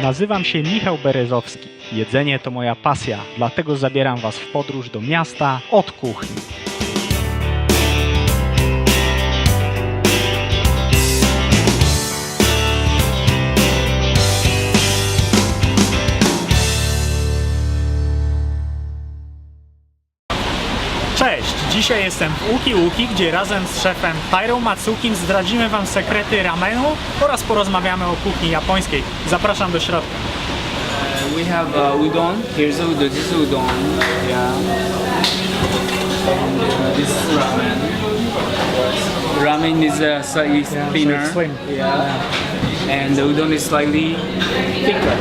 Nazywam się Michał Berezowski. Jedzenie to moja pasja, dlatego zabieram Was w podróż do miasta od kuchni. Cześć! Dzisiaj jestem w Uki Uki, gdzie razem z szefem Tairą Matsukim zdradzimy Wam sekrety ramenu oraz porozmawiamy o kuchni japońskiej. Zapraszam do środka. We have udon. Here's udon. This is udon. Yeah. And this is ramen. Ramen is slightly thinner. So slim. Yeah. And the udon is slightly thicker.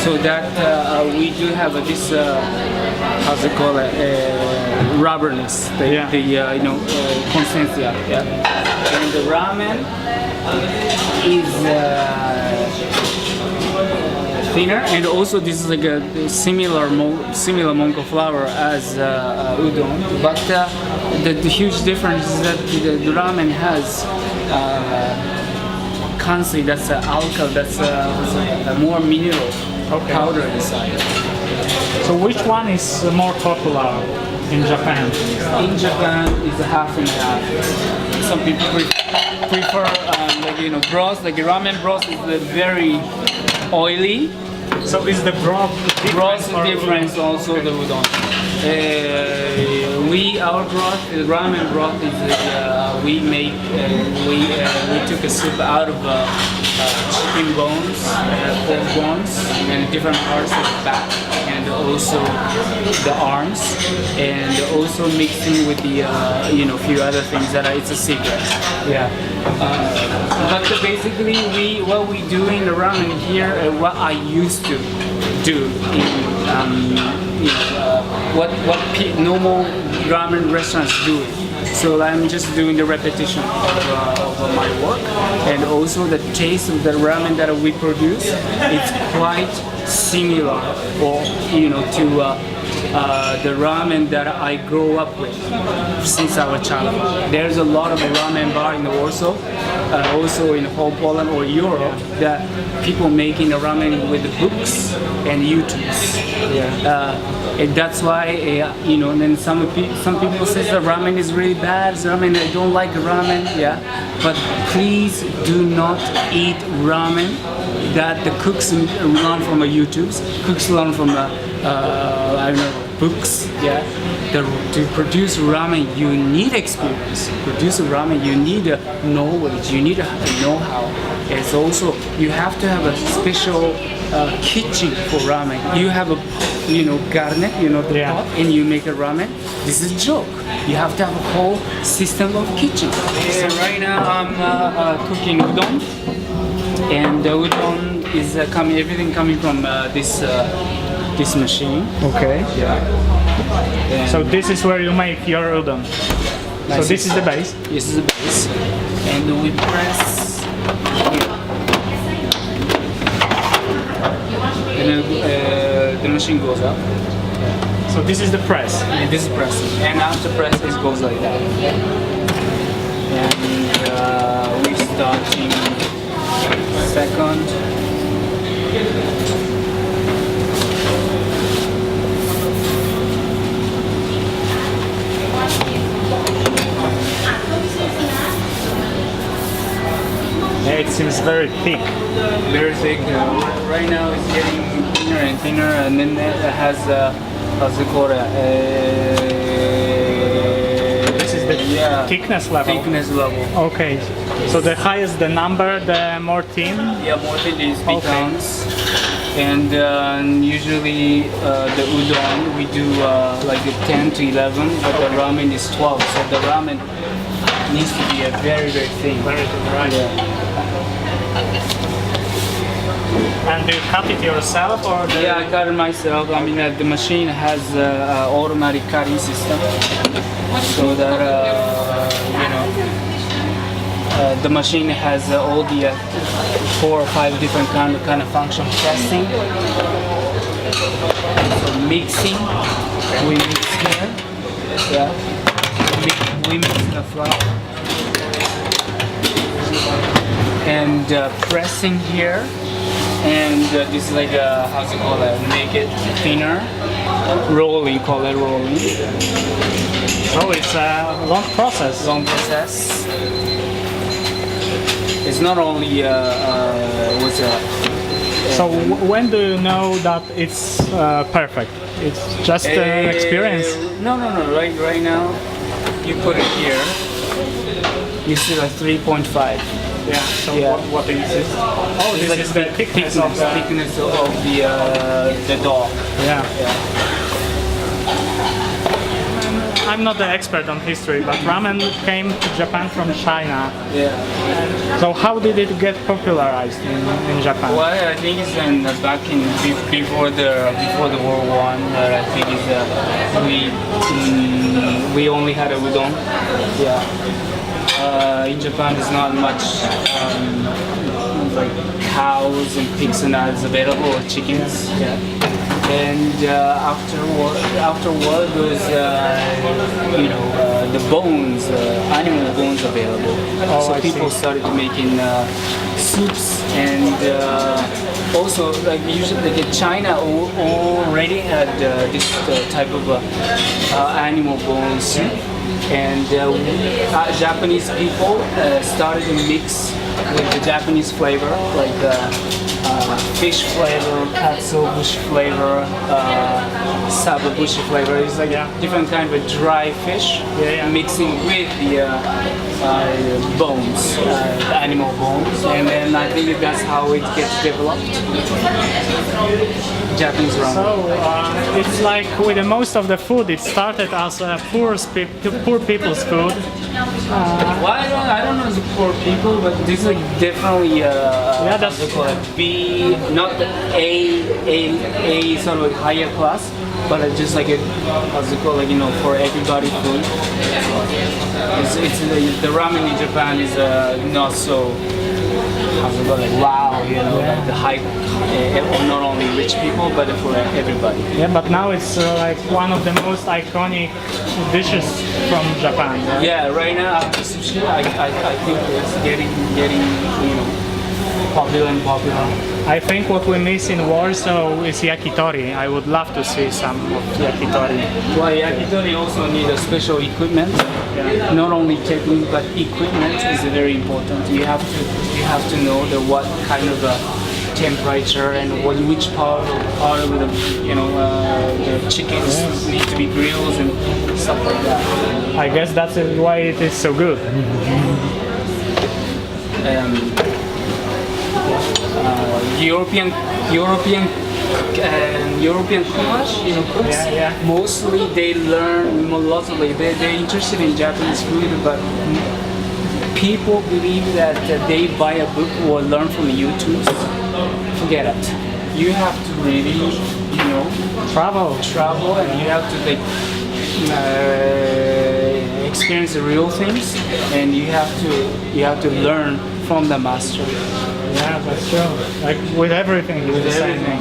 So that we do have this how's it called rubberness. The consistency. Yeah. And the ramen is thinner, and also this is like a similar monko flour as udon, but the huge difference is that the ramen has kansi, that's alcohol, that's more mineral powder inside. So which one is more popular in Japan? In Japan, it's a half and half. Some people prefer broth, like ramen broth is very oily. So is the broth difference also the udon? Our broth, the ramen broth is we took a soup out of chicken bones, pork bones, and different parts of the back, and also the arms, and also mixing with the few other things that it's a secret. Yeah. But basically, what we do in the ramen here, what I used to do in what normal ramen restaurants do. So I'm just doing the repetition of my work, and also the taste of the ramen that we produce, it's quite similar, to the ramen that I grew up with since our childhood. There's a lot of ramen bar in Warsaw, also in whole Poland or Europe, that people making the ramen with books and YouTubes. And that's why, then some people say the ramen is really bad. Ramen, I don't like ramen. Yeah, but please do not eat ramen that the cooks learn from YouTubes. Cooks learn from books. Yeah, to produce ramen, you need experience. Produce ramen, you need knowledge. You need know-how. It's also you have to have a special kitchen for ramen. You have a garnet, the pot, and you make a ramen. This is a joke. You have to have a whole system of kitchen. Right now I'm cooking udon, and the udon is everything coming from this machine. Okay. Yeah. And so this is where you make your udon. So this is the base. This is the base, and we press here. And the machine goes up. So this is the press. And this is pressing. And after press, it goes like that. And we start in second. It seems very thick. Very thick. Right now it's getting thinner and thinner, and then it has how's it called? This is the thickness level. Thickness level. Okay. So the higher the number, the more thin. Yeah, more thin is becomes. And usually the udon we do like 10 to 11, but the ramen is 12. So the ramen needs to be very thin. Very thin, right? Yeah. And do you cut it yourself or? Yeah, I cut it myself. I mean, the machine has automatic cutting system, so that the machine has all the 4 or 5 different kind of function. Pressing, so mixing. We mix here. Yeah. We mix the flour. And and pressing here, and this is like a, how's it called, make it thinner. Rolling, call it rolling. So it's a long process. Long process. It's not only what's So when do you know that it's perfect? It's just an experience. No. Right now, you put it here. You see like 3.5. Yeah. So Yeah. what is this? Oh, this Like is the thickness of the. thickness of the dough. Yeah. Yeah. I'm not the expert on history, but ramen came to Japan from China. Yeah. So how did it get popularized in Japan? Well, I think it's in back in before the World War. I think it's we only had a udon. Yeah. In Japan, there's not much like cows and pigs and that is available, or chickens. Yeah. And afterward, there's the bones, animal bones available. Oh, so I people see. started making soups, and also like usually like China already had this type of animal bone soup, and Japanese people started to mix with the Japanese flavor, like fish flavor, katsuobushi flavor, sababushi flavor. It's like a different kind of a dry fish mixing with the bones, the animal bones, and then I think that's how it gets developed. Japanese ramen. So it's like with the most of the food, it started as a poor people's food. Well, I don't know the poor people, but this is like definitely that's- how's it called, B, not the A sort of like higher class, but just like a, how's it called, like for everybody food. It's the ramen in Japan is not so, how's it called, like wow, like the high, not only rich people, but for everybody. Yeah, but now it's like one of the most iconic dishes from Japan. Yeah, right now after sushi, I think it's getting popular and popular. I think what we miss in Warsaw is yakitori. I would love to see some of yakitori. Well, yakitori also need a special equipment. Not only technique, but equipment is very important. You have to know what kind of temperature and which part of the the chickens need to be grilled and stuff like that. I guess that's why it is so good. European cooks, cooks. Mostly they learn they're interested in Japanese food, but people believe that they buy a book or learn from YouTube. Forget it. You have to really, travel, and you have to experience the real things, and you have to learn from the master. Yeah, that's true. Like with everything, it's the same thing.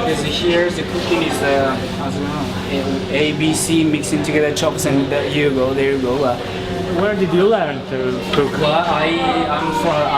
Because here's the cooking is A, B, C mixing together chops, and there you go. Where did you learn to cook? Well,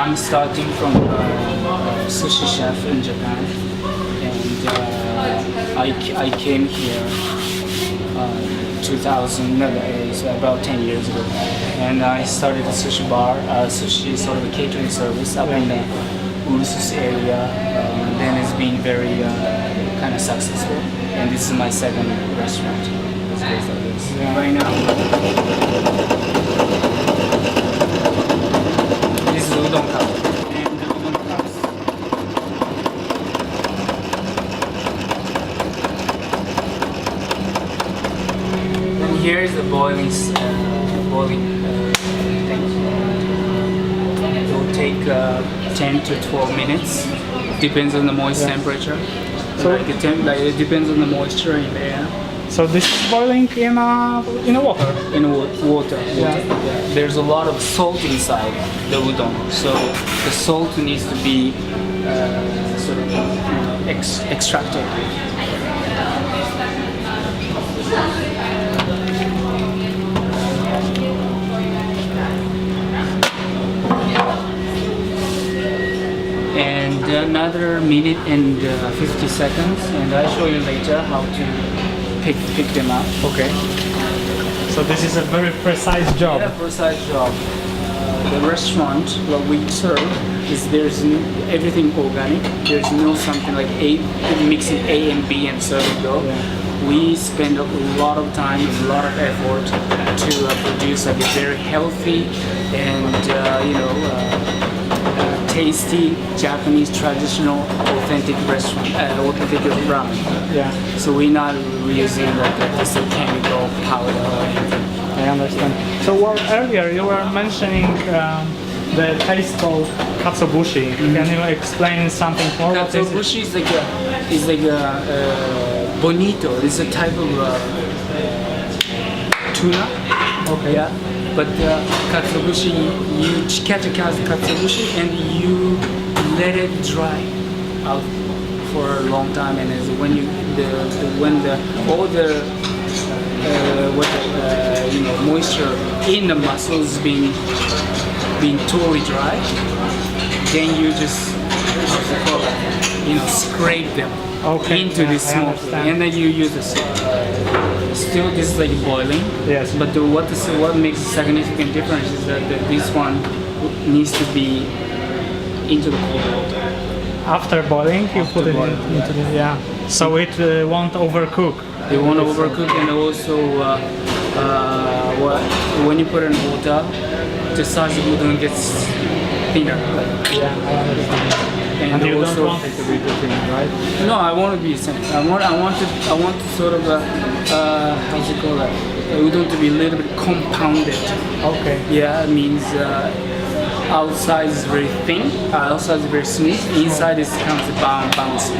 I'm starting from sushi chef in Japan, and I came here 2000, it's about 10 years ago, and I started a sushi bar, sushi sort of a catering service up in the Ursus area. Then it's been very kind of successful, and this is my second restaurant. It's based on this. Right now, this is udon cup, and the udon cups. And here is the boiling thing. It will take 10 to 12 minutes. Depends on the moist temperature. So- it depends on the moisture in the air. So this is boiling in water. In water. There's a lot of salt inside the udon, so the salt needs to be sort of extracted. another minute and 50 seconds, and I'll show you later how to pick them up. Okay. So this is a very precise job. Yeah, precise job. The restaurant, what we serve is everything organic. There's no something like mixing A and B and serving though. Yeah. We spend a lot of time, a lot of effort to produce like a very healthy and tasty Japanese traditional authentic restaurant, authentic ramen. Yeah, So we're not using this chemical powder or anything. I understand. So earlier you were mentioning the taste called katsuobushi. Can you explain something more? What is it? Katsuobushi is like a bonito. It's a type of tuna. Okay. Yeah. But katsuobushi, you catch a katsuobushi and you let it dry out for a long time, and when all the moisture in the muscles being totally dry, then you just scrape them into the I smoke, understand. and then you use the still this is like boiling. Yes. But what makes a significant difference is that this one needs to be into the cold water. After boiling, you put it into the so it won't overcook. They won't overcook, and also when you put it in water, the size of udon gets thinner. Yeah, I understand. And you also, don't want it to be too thin, right? No, I want it to be the same. I want to sort of how's it called? Udon to be a little bit compounded. Okay. Yeah, it means outside is very thin, outside is very smooth, inside is kind of bouncy.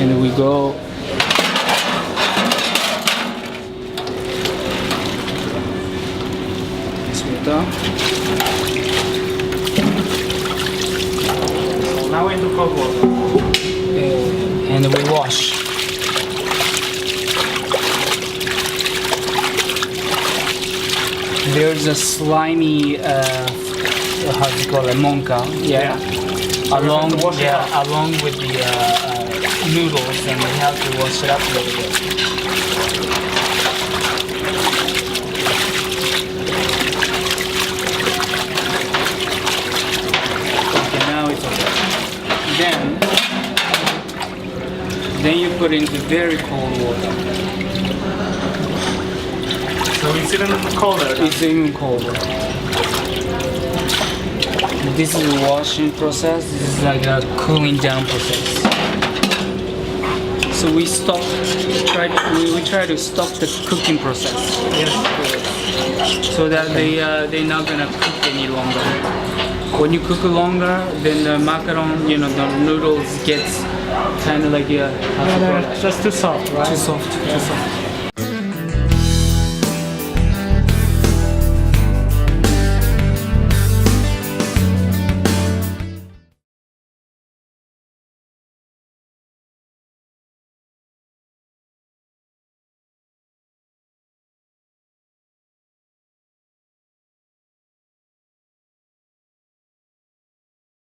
And we go. Water. So now into cold water. And we wash. There's a slimy, how do you call it, monka? Yeah. Along with the noodles, and we have to wash it up a little bit. Then you put into very cold water. So it's even colder. It's even colder. This is a washing process. This is like a cooling down process. So we try to stop the cooking process. Yes. So that they're not gonna cook any longer. When you cook longer, then the macaron, the noodles gets kind of like They're just too soft, right? too soft.